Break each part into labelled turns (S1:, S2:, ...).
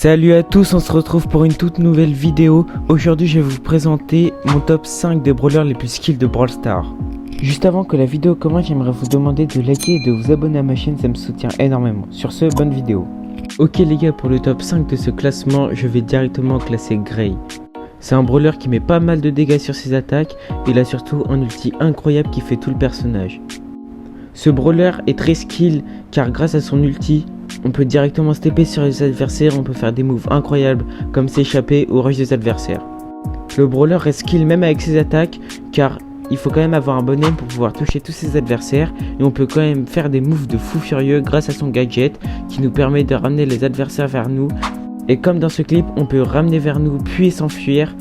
S1: Salut à tous, on se retrouve pour une toute nouvelle vidéo. Aujourd'hui je vais vous présenter mon top 5 des brawlers les plus skills de Brawl Stars. Juste avant que la vidéo commence, j'aimerais vous demander de liker et de vous abonner à ma chaîne, ça me soutient énormément. Sur ce, bonne vidéo. Ok les gars, pour le top 5 de ce classement, je vais directement classer Gray. C'est un brawler qui met pas mal de dégâts sur ses attaques, et il a surtout un ulti incroyable qui fait tout le personnage. Ce brawler est très skill car grâce à son ulti, on peut directement stepper sur les adversaires, on peut faire des moves incroyables comme s'échapper ou rush des adversaires. Le brawler reste skill même avec ses attaques car il faut quand même avoir un bon aim pour pouvoir toucher tous ses adversaires, et on peut quand même faire des moves de fou furieux grâce à son gadget qui nous permet de ramener les adversaires vers nous. Et comme dans ce clip, on peut ramener vers nous puis s'enfuir.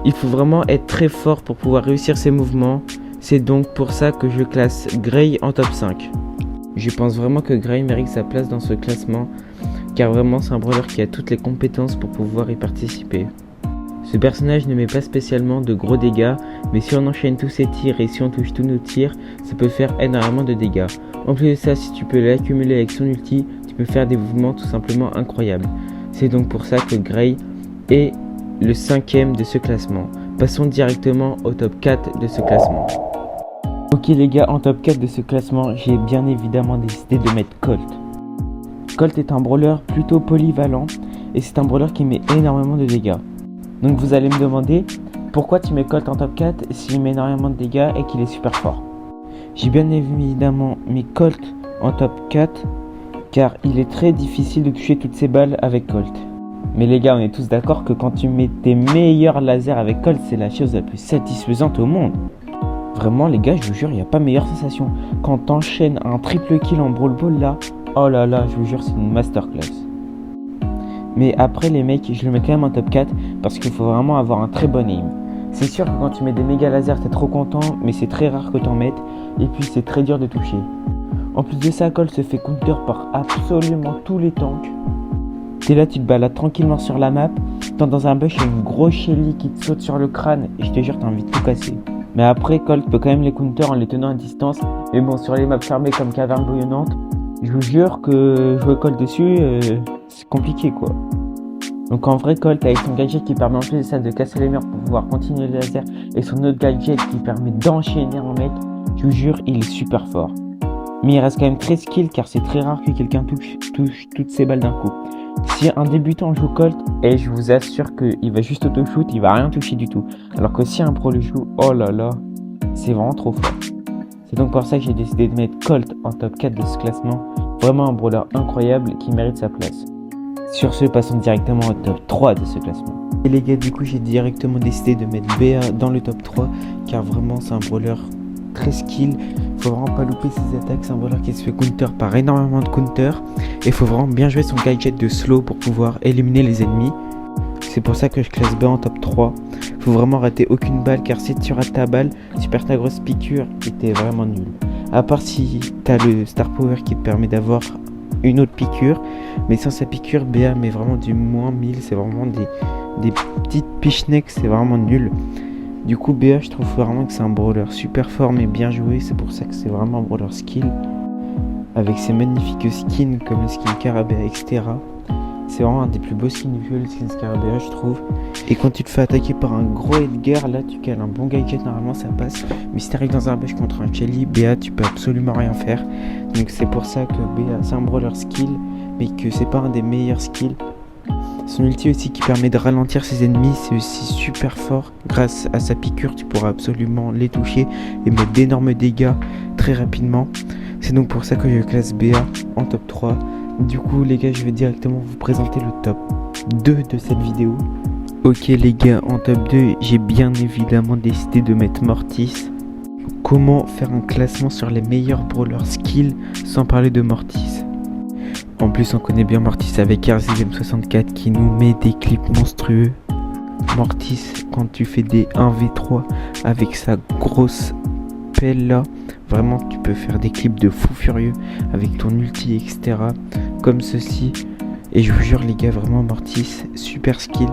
S1: Il faut vraiment être très fort pour pouvoir réussir ces mouvements. C'est donc pour ça que je classe Gray en top 5. Je pense vraiment que Gray mérite sa place dans ce classement, car vraiment c'est un brawler qui a toutes les compétences pour pouvoir y participer. Ce personnage ne met pas spécialement de gros dégâts, mais si on enchaîne tous ses tirs et si on touche tous nos tirs, ça peut faire énormément de dégâts. En plus de ça, si tu peux l'accumuler avec son ulti, tu peux faire des mouvements tout simplement incroyables. C'est donc pour ça que Gray est le 5ème de ce classement. Passons directement au top 4 de ce classement. Ok les gars, en top 4 de ce classement, j'ai bien évidemment décidé de mettre Colt. Colt est un brawler plutôt polyvalent et c'est un brawler qui met énormément de dégâts. Donc vous allez me demander, pourquoi tu mets Colt en top 4 s'il met énormément de dégâts et qu'il est super fort? J'ai bien évidemment mis Colt en top 4 car il est très difficile de toucher toutes ces balles avec Colt. Mais les gars, on est tous d'accord que quand tu mets tes meilleurs lasers avec Colt, c'est la chose la plus satisfaisante au monde. Vraiment les gars, je vous jure, il n'y a pas meilleure sensation. Quand t'enchaînes un triple kill en Brawl Ball là, oh là là, je vous jure, c'est une masterclass. Mais après les mecs, je le mets quand même en top 4 parce qu'il faut vraiment avoir un très bon aim. C'est sûr que quand tu mets des méga lasers, t'es trop content, mais c'est très rare que t'en mettes, et puis c'est très dur de toucher. En plus de ça, Colt se fait counter par absolument tous les tanks. T'es là, tu te balades tranquillement sur la map, t'es dans un bush, il y a une grosse Shelly qui te saute sur le crâne, et je te jure, t'as envie de tout casser. Mais après, Colt peut quand même les counter en les tenant à distance. Mais bon, sur les maps fermées comme Caverne Bouillonnante, je vous jure que jouer Colt dessus, c'est compliqué quoi. Donc en vrai, Colt avec son gadget qui permet en plus de ça de casser les murs pour pouvoir continuer le laser, et son autre gadget qui permet d'enchaîner un mec, je vous jure, il est super fort. Mais il reste quand même très skill car c'est très rare que quelqu'un touche toutes ces balles d'un coup. Si un débutant joue Colt, et je vous assure qu'il va juste auto-shoot, il va rien toucher du tout. Alors que si un pro le joue, oh là là, c'est vraiment trop fort. C'est donc pour ça que j'ai décidé de mettre Colt en top 4 de ce classement. Vraiment un brawler incroyable qui mérite sa place. Sur ce, passons directement au top 3 de ce classement. Et les gars, du coup j'ai directement décidé de mettre BA dans le top 3, car vraiment c'est un brawler très skill. Faut vraiment pas louper ses attaques, c'est un brawler qui se fait counter par énormément de counter, et faut vraiment bien jouer son gadget de slow pour pouvoir éliminer les ennemis. C'est pour ça que je classe BA en top 3. Faut vraiment rater aucune balle, car si tu rates ta balle, tu perds ta grosse piqûre et t'es vraiment nul. À part si t'as le star power qui te permet d'avoir une autre piqûre, mais sans sa piqûre, BA met vraiment du moins 1000, c'est vraiment des petites pichenecks, c'est vraiment nul. Du coup BA, je trouve vraiment que c'est un brawler super fort mais bien joué, c'est pour ça que c'est vraiment un brawler skill. Avec ses magnifiques skins comme le skin Scarabée, etc. C'est vraiment un des plus beaux skins du jeu, le skin Scarabée, je trouve. Et quand tu te fais attaquer par un gros Edgar, là tu cales un bon gadget, normalement ça passe. Mais si t'arrives dans un bush contre un Shelly, BA tu peux absolument rien faire. Donc c'est pour ça que BA c'est un brawler skill, mais que c'est pas un des meilleurs skills. Son ulti aussi qui permet de ralentir ses ennemis, c'est aussi super fort. Grâce à sa piqûre, tu pourras absolument les toucher et mettre d'énormes dégâts très rapidement. C'est donc pour ça que je classe BA en top 3. Du coup les gars, je vais directement vous présenter le top 2 de cette vidéo. Ok les gars, en top 2, j'ai bien évidemment décidé de mettre Mortis. Comment faire un classement sur les meilleurs brawlers skills sans parler de Mortis? En plus on connaît bien Mortis avec RZM64 qui nous met des clips monstrueux. Mortis, quand tu fais des 1v3 avec sa grosse pelle là, vraiment tu peux faire des clips de fou furieux avec ton ulti, etc. Comme ceci. Et je vous jure les gars, vraiment Mortis, super skill.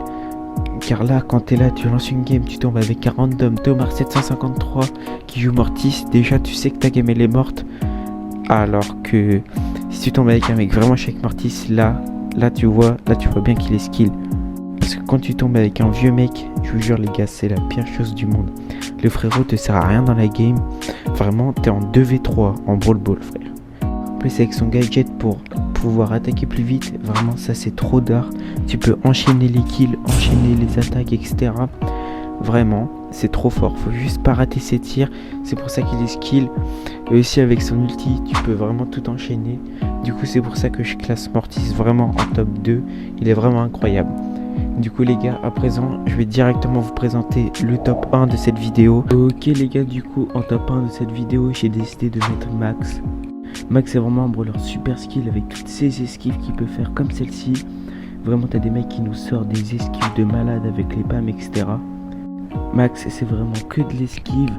S1: Car là, quand t'es là, tu lances une game, tu tombes avec un random Tomar753 qui joue Mortis. Déjà tu sais que ta game elle est morte. Alors que si tu tombes avec un mec vraiment avec Mortis, là là tu vois bien qu'il est skill. Parce que quand tu tombes avec un vieux mec, je vous jure les gars, c'est la pire chose du monde. Le frérot te sert à rien dans la game. Vraiment, t'es en 2v3 en Brawl Ball, frère. En plus, avec son gadget pour pouvoir attaquer plus vite, vraiment, ça c'est trop d'art. Tu peux enchaîner les kills, enchaîner les attaques, etc. Vraiment, c'est trop fort. Faut juste pas rater ses tirs. C'est pour ça qu'il est skill. Et aussi, avec son ulti, tu peux vraiment tout enchaîner. Du coup, c'est pour ça que je classe Mortis vraiment en top 2. Il est vraiment incroyable. Du coup les gars, à présent je vais directement vous présenter le top 1 de cette vidéo. Ok les gars, du coup en top 1 de cette vidéo j'ai décidé de mettre Max. Max c'est vraiment un brawler super skill avec toutes ces esquives qu'il peut faire comme celle-ci. Vraiment t'as des mecs qui nous sortent des esquives de malade avec les pams etc. Max c'est vraiment que de l'esquive.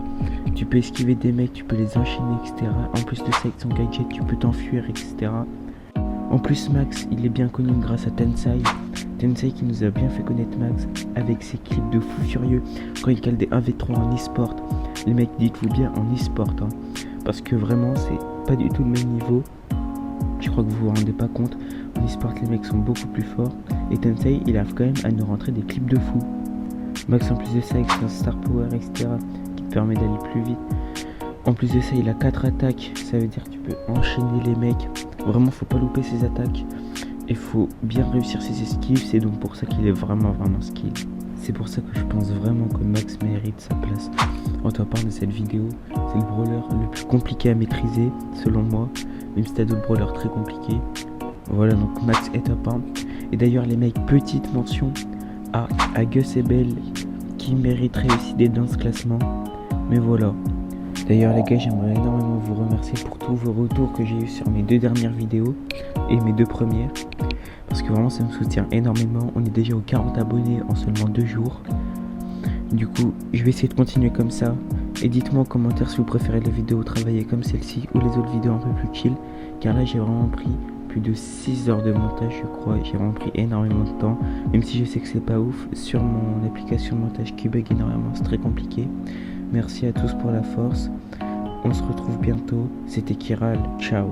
S1: Tu peux esquiver des mecs, tu peux les enchaîner etc. En plus de ça avec son gadget tu peux t'enfuir etc. En plus Max il est bien connu grâce à Tensai. Tensai qui nous a bien fait connaître Max avec ses clips de fou furieux quand il cale des 1v3 en e-sport. Les mecs, dites-vous bien en e-sport hein, parce que vraiment c'est pas du tout le même niveau. Je crois que vous vous rendez pas compte. En e-sport les mecs sont beaucoup plus forts et Tensai il arrive quand même à nous rentrer des clips de fou. Max en plus de ça avec son star power etc qui te permet d'aller plus vite. En plus de ça il a 4 attaques, ça veut dire que tu peux enchaîner les mecs. Vraiment faut pas louper ses attaques. Il faut bien réussir ses esquives, c'est donc pour ça qu'il est vraiment skill. C'est pour ça que je pense vraiment que Max mérite sa place en top 1 de cette vidéo. C'est le brawler le plus compliqué à maîtriser selon moi, même si t'as d'autres brawlers très compliqués. Voilà donc Max est top 1. Et d'ailleurs les mecs, petite mention à Gus et Belle qui mériteraient aussi d'être dans ce classement. Mais voilà. D'ailleurs les gars, j'aimerais énormément vous remercier pour tous vos retours que j'ai eu sur mes 2 dernières vidéos et mes 2 premières. Parce que vraiment ça me soutient énormément. On est déjà aux 40 abonnés en seulement 2 jours. Du coup je vais essayer de continuer comme ça. Et dites-moi en commentaire si vous préférez les vidéos travaillées comme celle-ci ou les autres vidéos un peu plus chill. Car là j'ai vraiment pris plus de 6 heures de montage je crois. J'ai vraiment pris énormément de temps. Même si je sais que c'est pas ouf. Sur mon application de montage qui bug énormément, c'est très compliqué. Merci à tous pour la force. On se retrouve bientôt. C'était Kiral. Ciao.